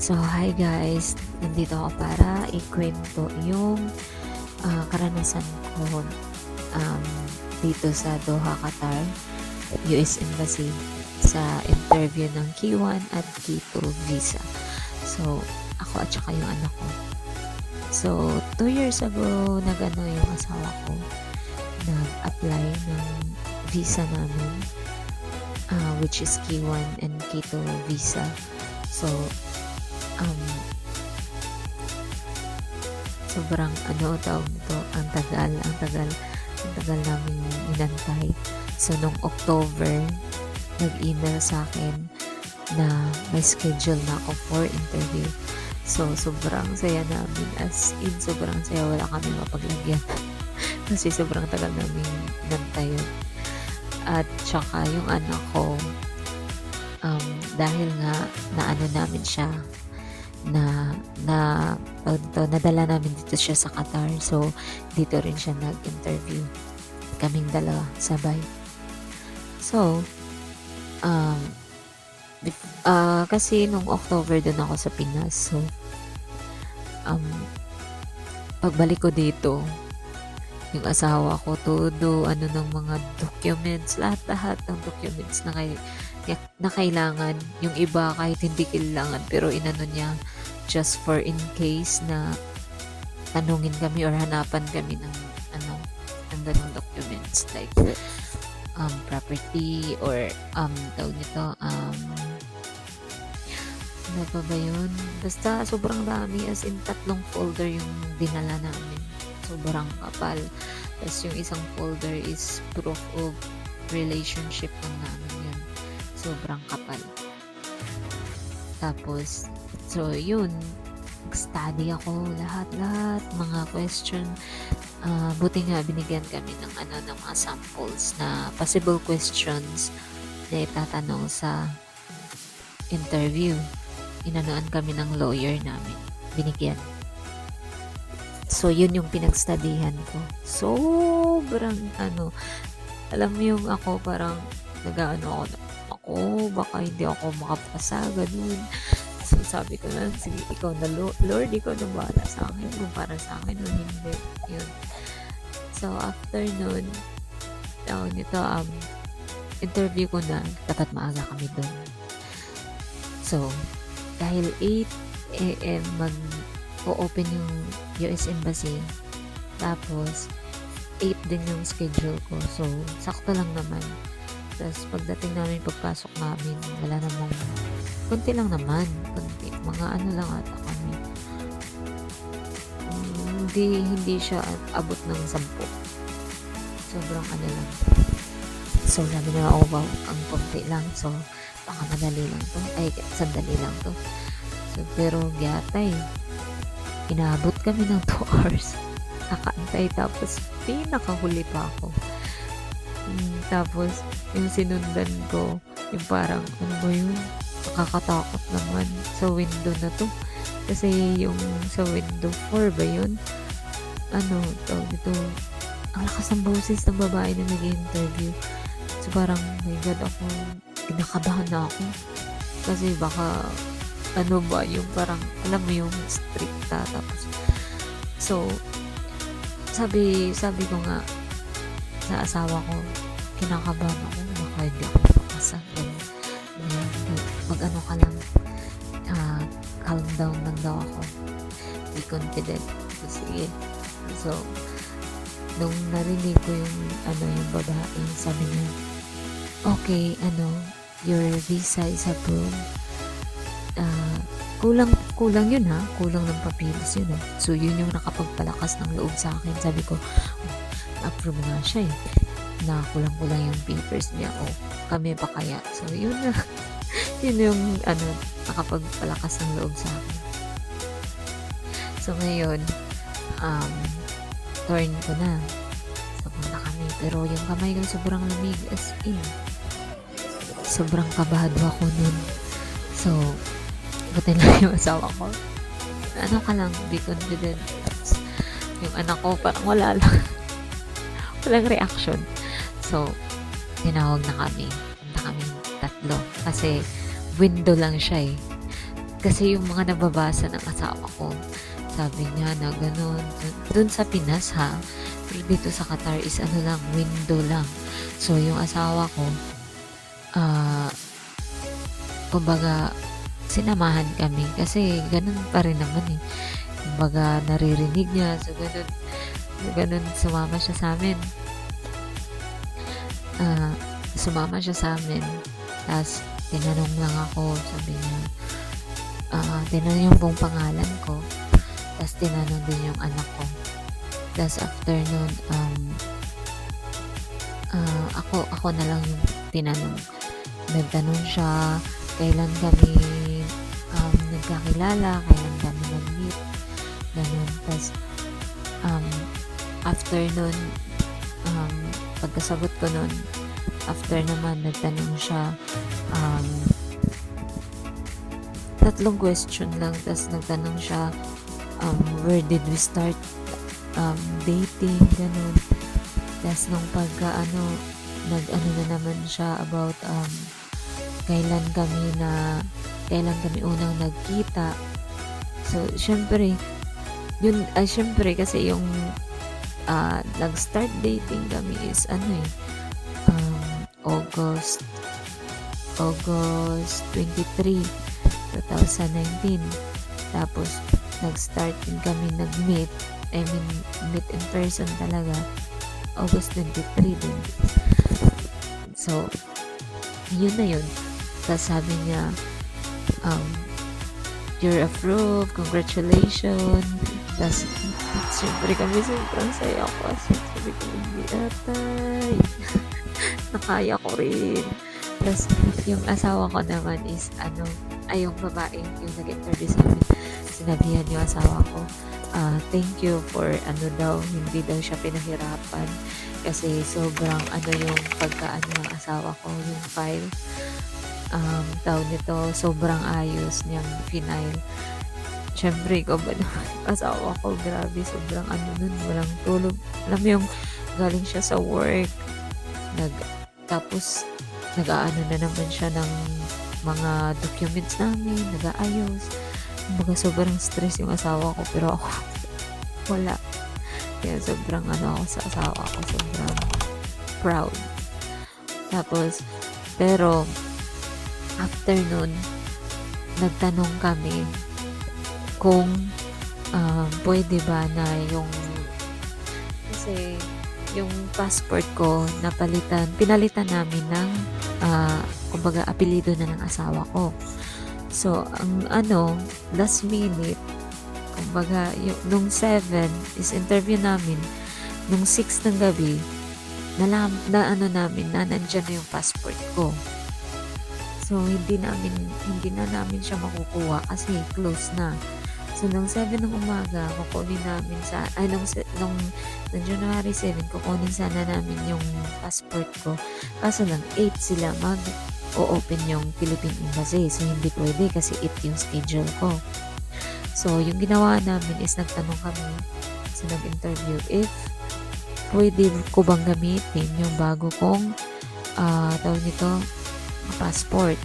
So, hi guys! Nandito ako para ikwento yung karanasan ko um, dito sa Doha, Qatar, US Embassy sa interview ng K1 at K2 visa. So, ako at saka yung anak ko. So, 2 years ago, yung asawa ko, nag-apply ng visa namin, which is K1 and K2 visa. So, um, sobrang tawag nito, ang tagal namin inantay. So, nung October, nag-email sa akin na may schedule na ako for interview. So, sobrang saya namin. As in, sobrang saya. Wala kami mapaglagyan. Kasi sobrang tagal namin inantay yun. At saka yung anak ko, dahil nga naano namin siya, nadala namin dito siya sa Qatar. So, dito rin siya nag-interview. Kaming dalawa, sabay. So, kasi nung October doon ako sa Pinas. So, pagbalik ko dito, yung asawa ko, todo, ng mga documents, lahat ng documents na kailangan. Yung iba kahit hindi kailangan, pero inano niya, just for in case na tanungin kami or hanapan kami ng ganong documents like property or tawag nito ano pa ba yun? Basta sobrang dami, as in 3 folder yung dinala namin. Sobrang kapal. Tapos yung isang folder is proof of relationship ng namin yun. Sobrang kapal. Tapos, so yun, study ako lahat, mga question. Buti nga binigyan kami ng mga samples na possible questions na itatanong sa interview. Inanoan kami ng lawyer namin. Binigyan. So, yun yung pinagstudyhan ko. Sobrang alam mo yung ako parang ako, baka hindi ako makapasa, ganun. So, sabi ko na, sige, ikaw na, Lord, ikaw na bahala sa akin kung para sa akin o hindi. Yun. So, after nun, interview ko na, dapat maaga kami doon. So, dahil 8 a.m. mag-o-open yung US Embassy, tapos 8 din yung schedule ko. So, sakto lang naman. Tapos, pagdating namin, pagpasok namin, wala namang, konti lang naman. Konti. Mga lang ata kami. Hindi siya abot ng 10. Sobrang lang. So, sabi na ako, ang konti lang. So, baka madali lang to. Ay, sandali lang to. So, pero gyatay. Inaabot kami ng 2 hours. Nakaantay. Tapos, pinakahuli pa ako. Tapos, yung sinundan ko, yung parang, ano ba yun? Nakakatakot naman sa window na to. Kasi yung sa window 4 ba yun? Tawag ito, ang lakas ng boses ng babae na nag-interview. So, parang, my God, kinakabahan na ako. Kasi baka, yung parang, alam mo yung stricta. Tapos, so, sabi ko nga, sa asawa ko, kinakabahan ako, baka hindi ako makapasa. Mag-ano ka lang, calm down lang daw ako. Be confident. Sige. So, nung narinig ko yung babae, sabi niya, okay, your visa is approved. Kulang yun ha, kulang ng papilis yun ha. So, yun yung nakapagpalakas ng loob sa akin. Sabi ko, approve nga siya eh. Na kulang-kulang yung papers niya. O, kami pa kaya. So, yun na. Yun yung, nakapagpalakas ng loob sa akin. So, ngayon, turn ko na. So, na kami. Pero yung kamay ko sobrang lamig, as in. Sobrang kabado ako nun. So, buti lang yung asawa ko. Ka lang, be confident. Yung anak ko, parang wala lang. Walang reaction. So, tinawag na kami. Punta kami 3. Kasi, window lang siya eh. Kasi yung mga nababasa ng asawa ko, sabi niya na gano'n, dun sa Pinas ha, pero dito sa Qatar is ano lang, window lang. So, yung asawa ko, ah, kumbaga, sinamahan kami kasi ganun pa rin naman eh. Kumbaga, naririnig niya, so ganun sumama siya sa amin. Sumama siya sa amin, tapos tinanong lang ako, sabi niya, tinanong yung buong pangalan ko, tapos tinanong din yung anak ko. Tapos after nun, ako na lang yung tinanong. Nagtanong siya, kailan kami nagkakilala, kailan kami nag-meet, ganun. Tapos, after nun, pagkasagot ko nun, after naman, nagtanong siya, tatlong question lang, tapos nagtanong siya, where did we start dating, ganun. Tapos nung nag-ano na naman siya about kailan kami unang nagkita. So, syempre kasi yung nag-start dating kami is August 23, 2019. Tapos, nag-start din kami nag-meet. Meet in person talaga. August 23 din. So, yun na yun. Tapos sabi niya, you're approved, congratulations. Tapos, syempre kami sobrang saya ko. Sabi ko, hindi atay. Nakaya ko rin. Tapos, yung asawa ko naman is, yung babae, yung nag-interview sa amin, sinabihan yung asawa ko, thank you for hindi daw siya pinahirapan kasi sobrang yung pagkaano ng asawa ko, yung file, tawag nito, sobrang ayos niyang final. Syempre, ko ba naman yung asawa ko, grabe, sobrang nun, walang tulog. Alam mo yung galing siya sa work, tapos nag-aano na naman siya ng mga documents namin, nag-aayos. Kumbaga sobrang stress yung asawa ko, pero ako wala. Kaya sobrang ako sa asawa ko, sobrang proud. Tapos, pero after nun, nagtanong kami kung pwede ba na kasi yung passport ko pinalitan namin ng kumbaga apelido na ng asawa ko. So, last minute, kumbaga, nung 7 is interview namin, nung 6 ng gabi, namin na nandyan na yung passport ko. So, hindi na namin siya makukuha kasi close na. So, nung 7 ng umaga, kukunin namin nung January 7, kukunin sana namin yung passport ko. Kaso lang, 8 sila o-open yung Philippine Embassy. So, hindi pwede kasi 8 yung schedule ko. So, yung ginawa namin is nagtanong kami sa nag-interview if pwede ko bang gamitin yung bago kong tawag nito, passport.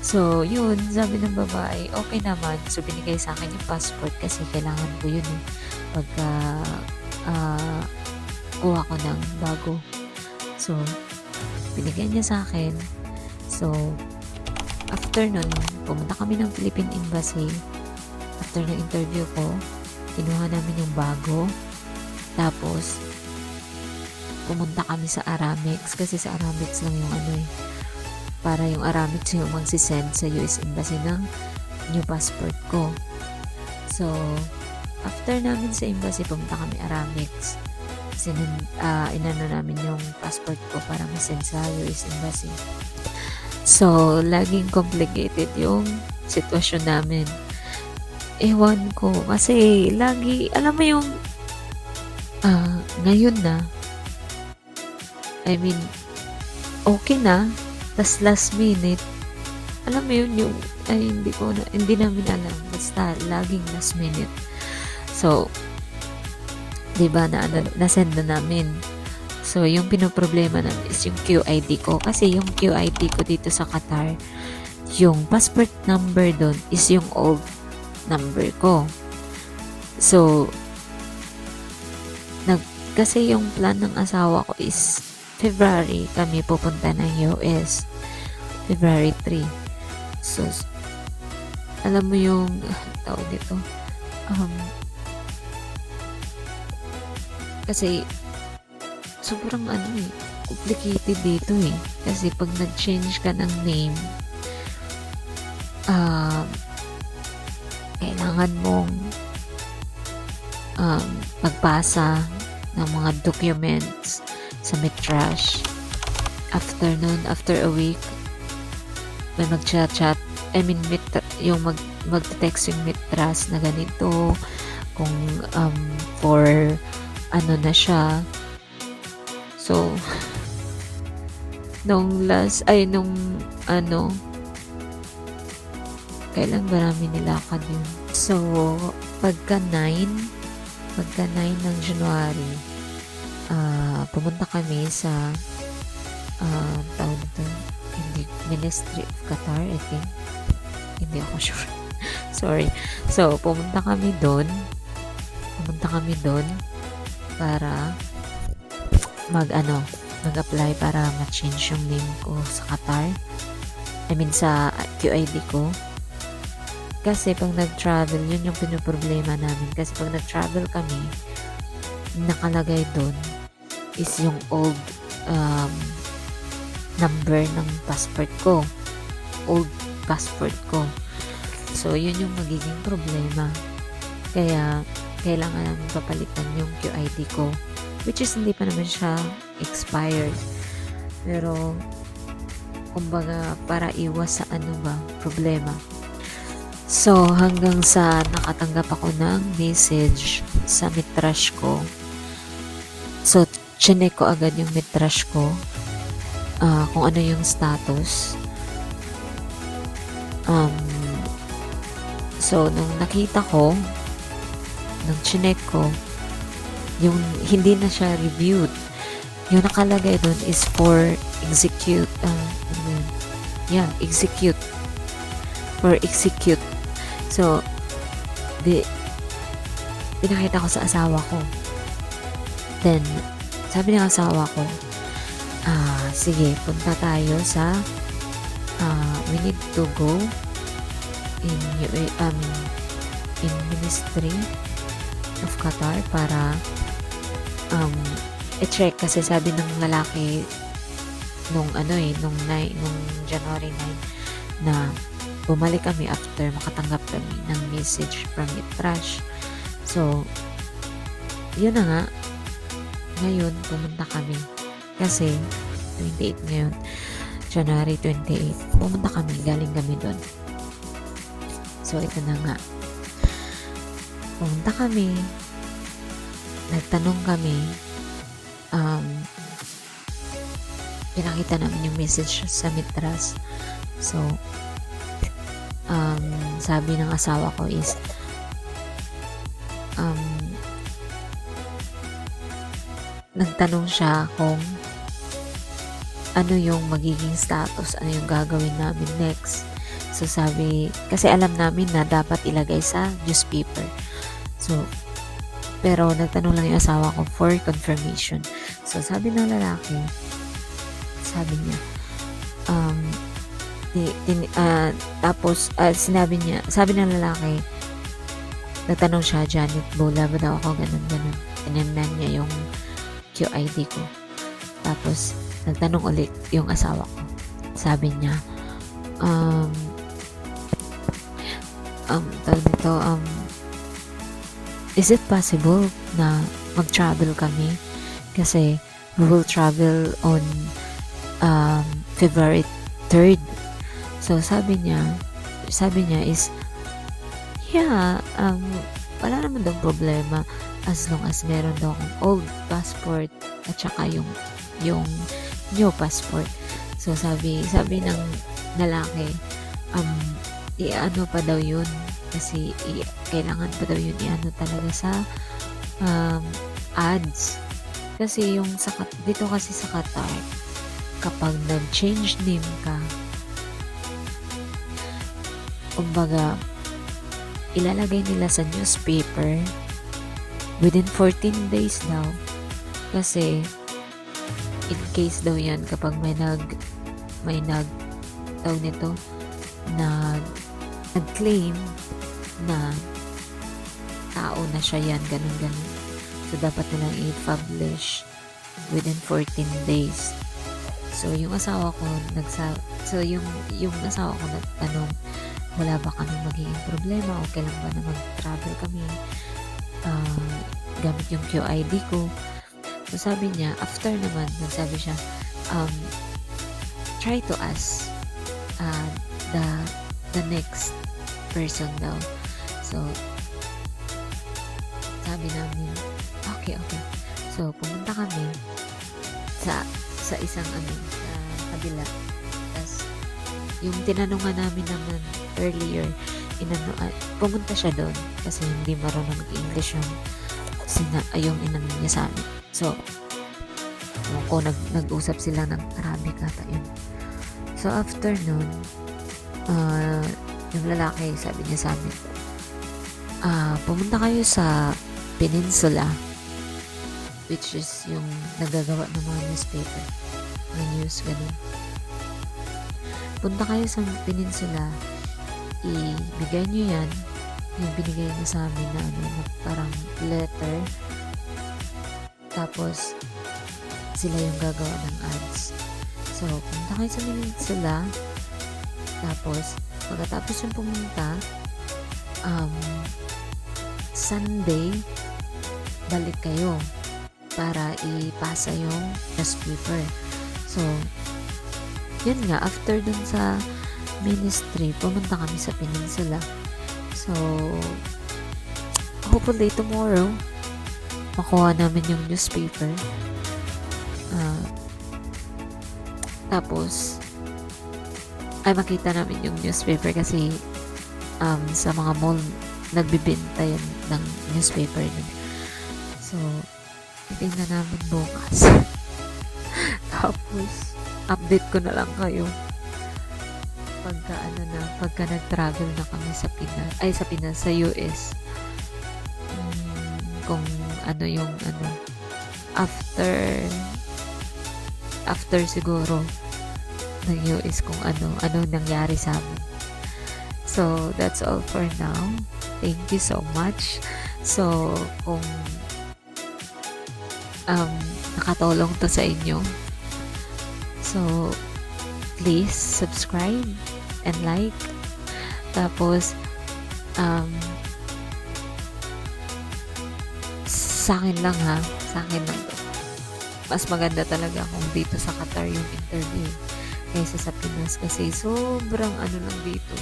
So, yun, sabi ng babae, okay naman. So, binigay sa akin yung passport kasi kailangan ko yun pagka kuha ko ng bago. So, binigyan niya sa akin. So, after nun, pumunta kami ng Philippine Embassy. After ng interview ko, kinuha namin yung bago. Tapos, pumunta kami sa Aramex kasi sa Aramex lang yung para yung Aramex yung magsisend sa US Embassy ng new passport ko. So, after namin sa embassy, pumunta kami Aramex. Inano namin yung passport ko para masend sa US Embassy. So, laging complicated yung sitwasyon namin. Ewan ko. Kasi, alam mo yung, ngayon na, okay na, tas last minute, alam mo yun, hindi namin alam. Basta, laging last minute. So, diba, na-send na namin. So, yung pinoproblema namin is yung QID ko. Kasi yung QID ko dito sa Qatar, yung passport number doon is yung old number ko. So, kasi yung plan ng asawa ko is February kami pupunta ng US. February 3. So, alam mo yung tawag dito, kasi sobrang complicated dito eh. Kasi pag nag-change ka ng name, kailangan mong magpasa ng mga documents sa Mitrash. After a week, may mag-chat, yung mag-text yung Mitras na ganito, kung for ano na siya. So, kailan ba namin nilakad yun? So, pagka 9 ng January, pumunta kami sa tawag ito, Ministry of Qatar, I think. Hindi ako sure. Sorry. So, pumunta kami doon para mag-apply para ma-change yung name ko sa Qatar. Sa QID ko. Kasi pag nag-travel, yun yung pinoproblema namin. Kasi pag nag-travel kami, nakalagay doon is yung old number ng passport ko. Old passport ko. So, yun yung magiging problema. Kaya, kailangan namin papalitan yung QID ko. Which is, hindi pa naman siya expired. Pero, kumbaga, para iwas sa problema. So, hanggang sa nakatanggap ako ng message sa Mitrash ko. So, chinek ko agad yung Mitrash ko. Kung ano yung status. So, nung nakita ko, nung chinek ko, yung hindi na siya reviewed. Yung nakalagay doon is for execute. Execute. For execute. So, pinakita ko sa asawa ko. Then, sabi ng asawa ko, sige, punta tayo sa we need to go in Ministry of Qatar para i-check, kasi sabi ng lalaki nung January 9 na bumalik kami after makatanggap kami ng message from Mitrash. So, yun na nga. Ngayon, pumunta kami. Kasi, 28 ngayon. January 28. Pumunta kami. Galing kami doon. So, ito na nga. Pumunta kami. Nagtanong kami. Pinakita namin yung message sa Mitras. So, sabi ng asawa ko is nagtanong siya kung ano yung magiging status, ano yung gagawin namin next. So sabi, kasi alam namin na dapat ilagay sa newspaper. So, pero nagtanong lang yung asawa ko for confirmation. So sabi ng lalaki, sabi niya, tapos sabi ng lalaki, nagtanong siya, Janet Bola ba daw ako, ganun. Tinignan niya yung QID ko. Tapos, nagtanong ulit yung asawa ko. Sabi niya, is it possible na mag-travel kami? Kasi, we will travel on February 3rd. So, sabi niya is, yeah, wala naman daw problema as long as meron daw akong old passport at saka yung new passport. So, sabi ng lalaki, i-ano pa daw yun kasi kailangan pa daw yun i-ano talaga sa ads. Kasi yung dito kasi sa Qatar, kapag nag-change name ka, kumbaga, ilalagay nila sa newspaper within 14 days daw. Kasi, in case daw yan kapag may tawag nito, nag-claim na tao na siya yan, ganun. So, dapat nilang i-publish within 14 days. So, yung asawa ko, yung asawa ko nagtanong, wala ba kami magiging problema o kailan ba na mag-travel kami gamit yung QID ko. So, sabi niya, after naman, nagsabi siya, try to ask the next person daw. So, sabi namin, okay. So, pumunta kami sa isang sa kabila. Tapos, yung tinanungan namin naman earlier, pumunta siya doon kasi hindi marunong mag-English yung inano niya sa amin. So, nag-usap sila ng Arabic ata yun. So, after nun, yung lalaki, sabi niya sa amin, pumunta kayo sa Peninsula, which is yung nagagawa ng mga newspaper, mga news, ganun. Punta kayo sa Peninsula, ibigay nyo yan, yung binigay niya sa amin na na parang letter, tapos sila yung gagawa ng ads. So, punta kayo sa Peninsula, tapos pagkatapos yung pumunta, Sunday, balik kayo para ipasa yung newspaper. So, yun nga, after dun sa ministry, pumunta kami sa Peninsula. So, hopefully tomorrow, makuha namin yung newspaper. Tapos, makita namin yung newspaper kasi sa mga mall, nagbibenta yan ng newspaper. So, tingnan namin bukas. Tapos, update ko na lang kayo pagka nag-travel na kami sa US. Kung after siguro ng US, kung ano nangyari sa amin. So, that's all for now. Thank you so much. So, kung nakatulong to sa inyo, so please subscribe and like. Tapos sa akin lang to. Mas maganda talaga kung dito sa Qatar yung interview kaysa sa Pinas kasi sobrang lang dito.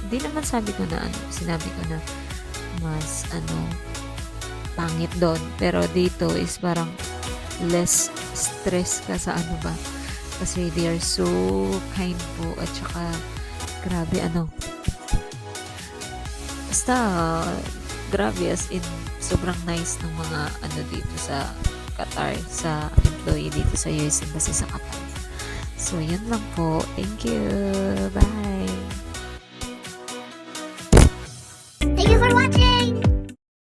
Hindi naman sinabi ko na mas pangit doon, pero dito is parang less stress ka sa kasi they are so kind po, at saka grabe basta grabe, as in sobrang nice ng mga dito sa Qatar, sa employee dito sa US Embassy sa Qatar. So yun lang po, thank you, bye.